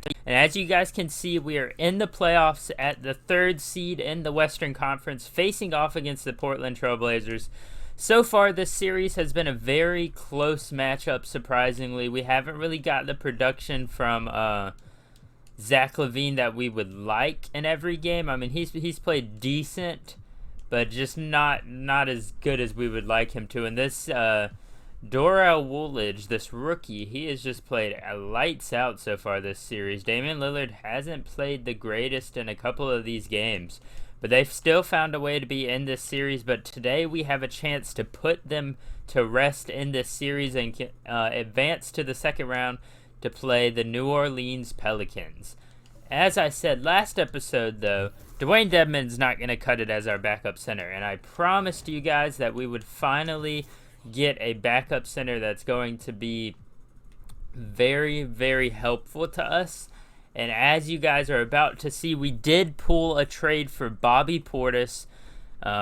And as you guys can see, we are in the playoffs at the 3rd seed in the Western Conference, facing off against the Portland Trail Blazers. So far, this series has been a very close matchup, surprisingly. We haven't really got the production from Zach LaVine that we would like in every game. I mean, he's played decent, but just not as good as we would like him to. And this Dorell Woolidge, this rookie, he has just played lights out so far this series. Damian Lillard hasn't played the greatest in a couple of these games, but they've still found a way to be in this series. But today we have a chance to put them to rest in this series and advance to the second round to play the New Orleans Pelicans. As I said last episode, though, Dwayne Dedmon's not going to cut it as our backup center, and I promised you guys that we would finally get a backup center that's going to be very, very helpful to us. And as you guys are about to see, we did pull a trade for Bobby Portis.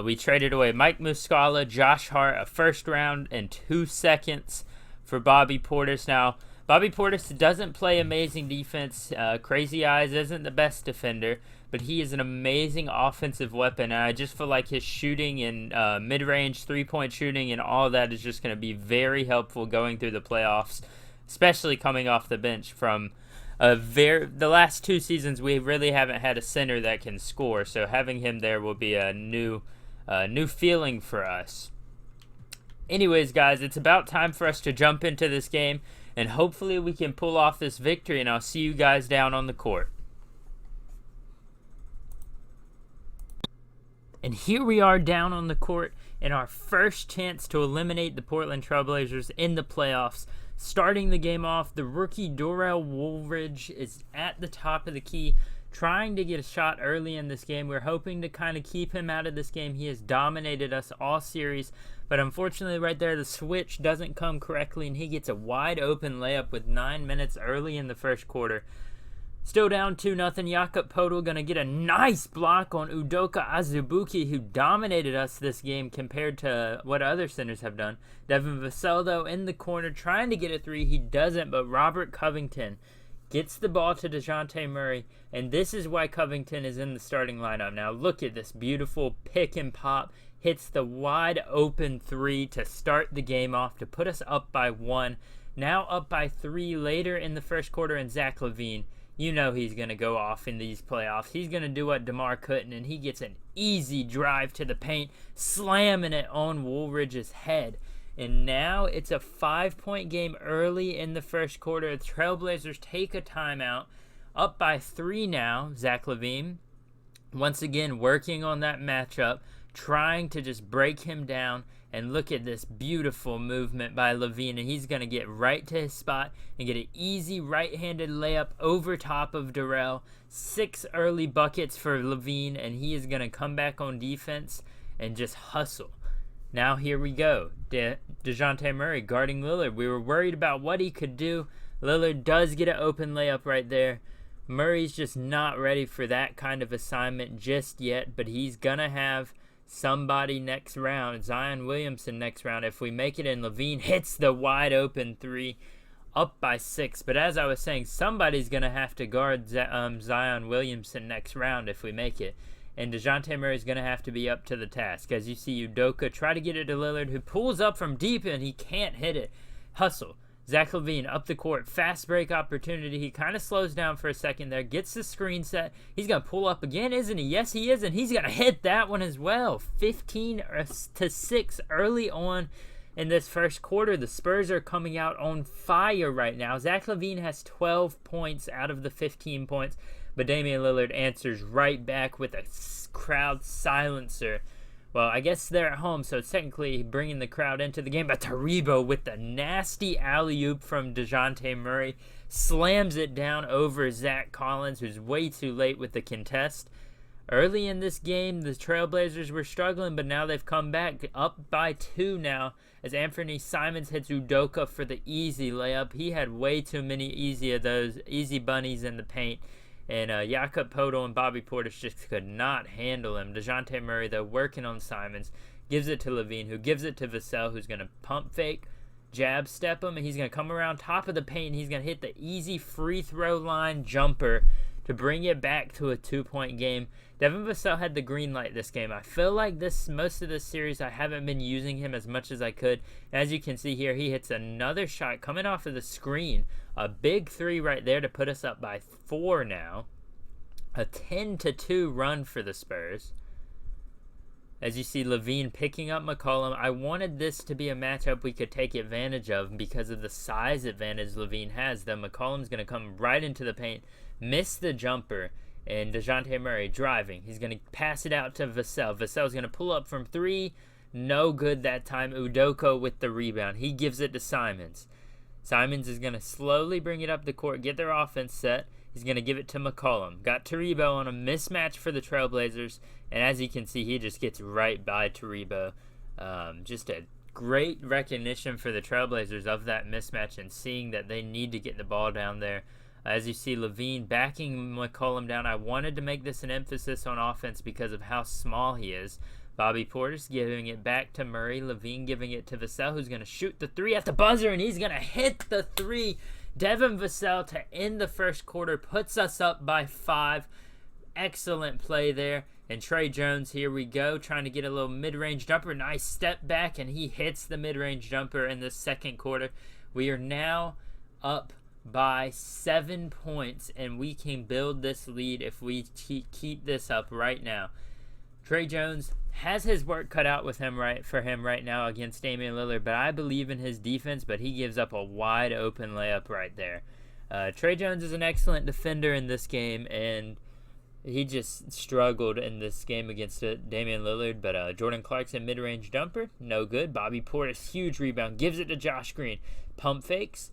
We traded away Mike Muscala, Josh Hart, a first round, and 2 seconds for Bobby Portis. Now, Bobby Portis doesn't play amazing defense. Crazy Eyes isn't the best defender, but he is an amazing offensive weapon. And I just feel like his shooting and mid-range three-point shooting and all that is just going to be very helpful going through the playoffs, especially coming off the bench from the last 2 seasons. We really haven't had a center that can score, so having him there will be a new feeling for us. Anyways, guys, it's about time for us to jump into this game, and hopefully we can pull off this victory, and I'll see you guys down on the court. And here we are down on the court in our first chance to eliminate the Portland Trail Blazers in the playoffs. Starting the game off, the rookie Dorell Woolridge is at the top of the key, trying to get a shot early in this game. We're hoping to kind of keep him out of this game. He has dominated us all series, but unfortunately right there the switch doesn't come correctly, and he gets a wide open layup with 9 minutes early in the first quarter. Still down 2-0. Jakob Poeltl going to get a nice block on Udoka Azubuike, who dominated us this game compared to what other centers have done. Devin Vassell, though, in the corner trying to get a 3. He doesn't, but Robert Covington gets the ball to DeJounte Murray, and this is why Covington is in the starting lineup. Now look at this beautiful pick and pop. Hits the wide open 3 to start the game off to put us up by 1. Now up by 3 later in the first quarter, and Zach LaVine, you know he's going to go off in these playoffs. He's going to do what DeMar couldn't, and he gets an easy drive to the paint, slamming it on Woolridge's head. And now it's a 5-point game early in the first quarter. The Trailblazers take a timeout. Up by 3 now, Zach LaVine, once again working on that matchup, trying to just break him down. And look at this beautiful movement by LaVine, and he's going to get right to his spot and get an easy right-handed layup over top of Dorell. 6 early buckets for LaVine, and he is going to come back on defense and just hustle. Now here we go. DeJounte Murray guarding Lillard. We were worried about what he could do. Lillard does get an open layup right there. Murray's just not ready for that kind of assignment just yet, but he's going to have somebody next round, Zion Williamson next round, if we make it. And LaVine hits the wide open 3, up by 6. But as I was saying, somebody's going to have to guard Zion Williamson next round if we make it. And DeJounte Murray's going to have to be up to the task. As you see Udoka try to get it to Lillard, who pulls up from deep, and he can't hit it. Hustle. Zach LaVine up the court, fast break opportunity. He kind of slows down for a second there, gets the screen set. He's going to pull up again, isn't he? Yes, he is, and he's going to hit that one as well. 15-6 early on in this first quarter. The Spurs are coming out on fire right now. Zach LaVine has 12 points out of the 15 points, but Damian Lillard answers right back with a crowd silencer. Well, I guess they're at home, so it's technically bringing the crowd into the game. But Taribo with the nasty alley-oop from DeJounte Murray slams it down over Zach Collins, who's way too late with the contest. Early in this game, the Trailblazers were struggling, but now they've come back up by 2 now as Anthony Simons hits Udoka for the easy layup. He had way too many easy of those easy bunnies in the paint. And Jakob Poeltl and Bobby Portis just could not handle him. DeJounte Murray, though, working on Simons, gives it to LaVine, who gives it to Vassell, who's going to pump fake. jab step him, and he's going to come around top of the paint, and he's going to hit the easy free throw line jumper to bring it back to a 2-point game. Devin Vassell had the green light this game. I feel like most of this series I haven't been using him as much as I could. As you can see here, he hits another shot coming off of the screen. A big 3 right there to put us up by 4 now. A 10-2 run for the Spurs. As you see, LaVine picking up McCollum. I wanted this to be a matchup we could take advantage of because of the size advantage LaVine has. Then McCollum's going to come right into the paint, miss the jumper, and DeJounte Murray driving. He's going to pass it out to Vassell. Vassell's going to pull up from 3. No good that time. Udoka with the rebound. He gives it to Simons. Simons is going to slowly bring it up the court, get their offense set. He's going to give it to McCollum. Got Taribo on a mismatch for the Trailblazers. And as you can see, he just gets right by Taribo. Just a great recognition for the Trailblazers of that mismatch and seeing that they need to get the ball down there. As you see, LaVine backing McCollum down. I wanted to make this an emphasis on offense because of how small he is. Bobby Portis giving it back to Murray. LaVine giving it to Vassell, who's going to shoot the 3 at the buzzer, and he's going to hit the 3. Devin Vassell to end the first quarter puts us up by 5. Excellent play there. And Trey Jones, here we go, trying to get a little mid-range jumper. Nice step back, and he hits the mid-range jumper in the second quarter. We are now up by 7 points, and we can build this lead if we keep this up right now. Trey Jones has his work cut out for him right now against Damian Lillard, but I believe in his defense, but he gives up a wide open layup right there. Trey Jones is an excellent defender in this game, and he just struggled in this game against Damian Lillard, but Jordan Clarkson mid-range jumper, no good. Bobby Portis, huge rebound, gives it to Josh Green. Pump fakes.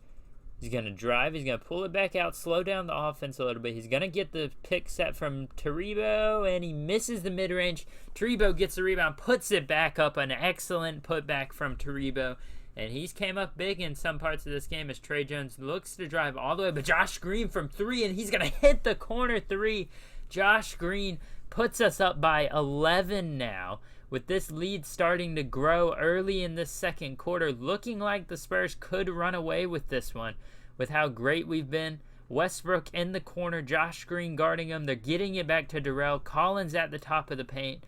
He's going to drive. He's going to pull it back out, slow down the offense a little bit. He's going to get the pick set from Taribo, and he misses the mid-range. Taribo gets the rebound, puts it back up. An excellent putback from Taribo. And he's came up big in some parts of this game as Trey Jones looks to drive all the way. But Josh Green from 3, and he's going to hit the corner 3. Josh Green puts us up by 11 now. With this lead starting to grow early in this second quarter, looking like the Spurs could run away with this one with how great we've been. Westbrook in the corner, Josh Green guarding him. They're getting it back to Darrell. Collins at the top of the paint.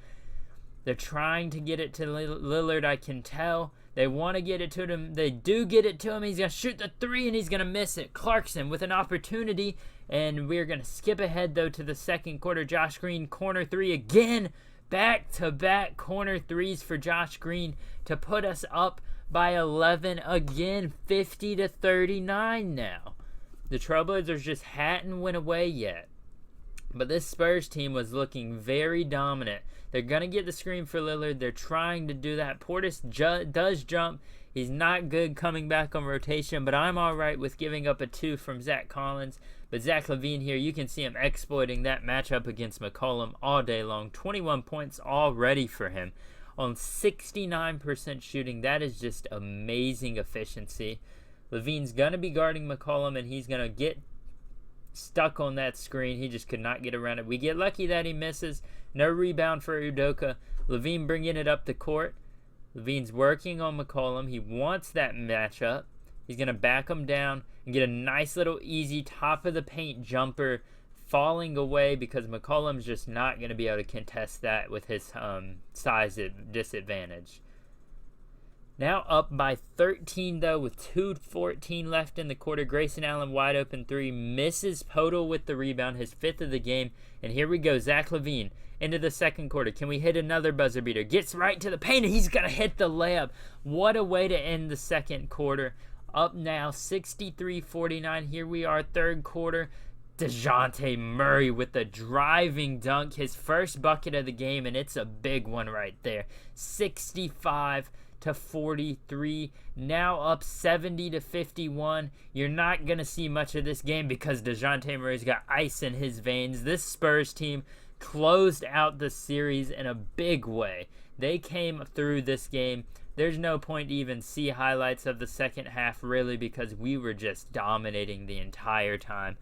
They're trying to get it to Lillard, I can tell. They want to get it to him. They do get it to him. He's going to shoot the 3, and he's going to miss it. Clarkson with an opportunity, and we're going to skip ahead, though, to the second quarter. Josh Green, corner 3 again. Back-to-back corner 3s for Josh Green to put us up by 11 again, 50-39 now. The Trailblazers just hadn't went away yet. But this Spurs team was looking very dominant. They're going to get the screen for Lillard. They're trying to do that. Portis does jump. He's not good coming back on rotation, but I'm all right with giving up a 2 from Zach Collins. But Zach LaVine here, you can see him exploiting that matchup against McCollum all day long. 21 points already for him on 69% shooting. That is just amazing efficiency. LaVine's going to be guarding McCollum, and he's going to get stuck on that screen. He just could not get around it. We get lucky that he misses. No rebound for Udoka. LaVine bringing it up the court. LaVine's working on McCollum. He wants that matchup. He's going to back him down and get a nice little easy top of the paint jumper falling away because McCollum's just not going to be able to contest that with his size disadvantage. Now up by 13, though, with 2:14 left in the quarter. Grayson Allen wide open 3. Misses Podol with the rebound, his 5th of the game. And here we go, Zach LaVine into the second quarter. Can we hit another buzzer beater? Gets right to the paint, and he's going to hit the layup. What a way to end the second quarter. Up now, 63-49. Here we are, third quarter. DeJounte Murray with the driving dunk, his first bucket of the game, and it's a big one right there. 65-43, now up 70-51. You're not going to see much of this game because DeJounte Murray's got ice in his veins. This Spurs team closed out the series in a big way. They came through this game. There's no point to even see highlights of the second half, really, because we were just dominating the entire time.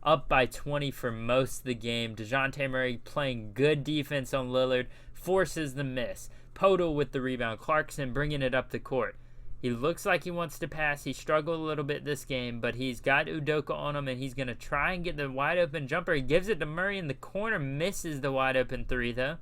Up by 20 for most of the game. DeJounte Murray playing good defense on Lillard, forces the miss. Podol with the rebound. Clarkson bringing it up the court. He looks like he wants to pass. He struggled a little bit this game, but he's got Udoka on him, and he's going to try and get the wide open jumper. He gives it to Murray in the corner, misses the wide open three, though.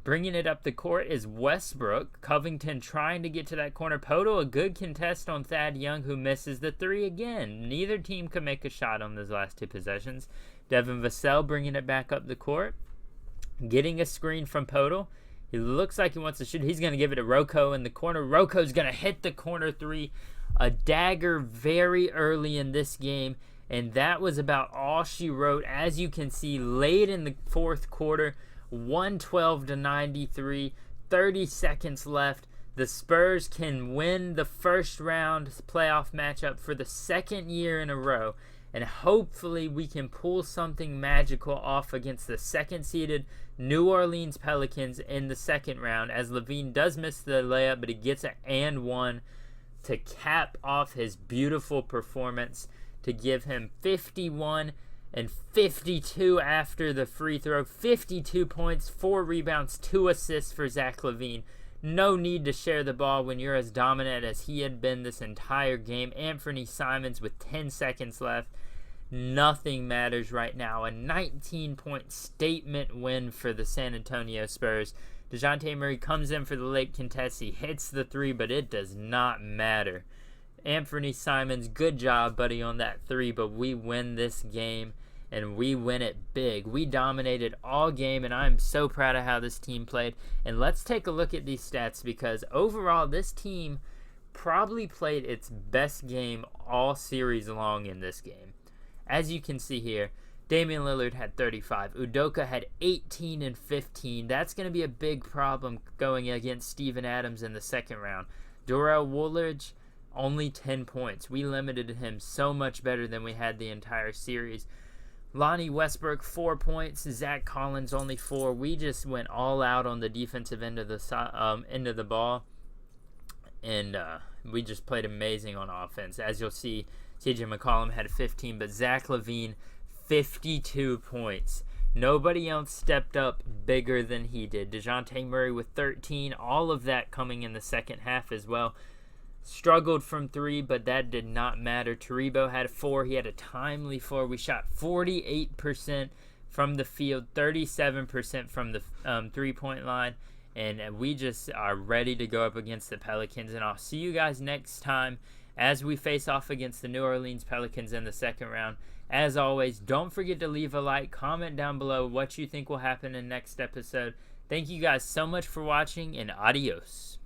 Bringing it up the court is Westbrook. Covington trying to get to that corner. Poto, a good contest on Thad Young, who misses the three again. Neither team could make a shot on those last two possessions. Devin Vassell bringing it back up the court. Getting a screen from Poto. He looks like he wants to shoot. He's going to give it to Rocco in the corner. Rocco's going to hit the corner three. A dagger very early in this game. And that was about all she wrote. As you can see, late in the fourth quarter, 112-93, 30 seconds left. The Spurs can win the first round playoff matchup for the second year in a row. And hopefully we can pull something magical off against the second-seeded New Orleans Pelicans in the second round, as Levine does miss the layup, but he gets an and one to cap off his beautiful performance to give him 51 and 52 after the free throw. 52 points, 4 rebounds, 2 assists for Zach LaVine. No need to share the ball when you're as dominant as he had been this entire game. Anthony Simons with 10 seconds left. Nothing matters right now. A 19-point statement win for the San Antonio Spurs. DeJounte Murray comes in for the late contest. He hits the three, but it does not matter. Anthony Simons, good job, buddy, on that three, but we win this game, and we win it big. We dominated all game, and I'm so proud of how this team played. And let's take a look at these stats, because overall, this team probably played its best game all series long in this game. As you can see here, Damian Lillard had 35. Udoka had 18 and 15. That's going to be a big problem going against Steven Adams in the second round. Darrell Woolridge, only 10 points. We limited him so much better than we had the entire series. Lonnie Westbrook, 4 points. Zach Collins, only 4. We just went all out on the defensive end of the ball, and we just played amazing on offense. As you'll see, CJ McCollum had 15, but Zach LaVine, 52 points. Nobody else stepped up bigger than he did. DeJounte Murray with 13, all of that coming in the second half as well. Struggled from 3, but that did not matter. Taribo had 4. He had a timely 4. We shot 48% from the field, 37% from the three-point line, and we just are ready to go up against the Pelicans. And I'll see you guys next time as we face off against the New Orleans Pelicans in the second round. As always, don't forget to leave a like, comment down below what you think will happen in the next episode. Thank you guys so much for watching, and adios.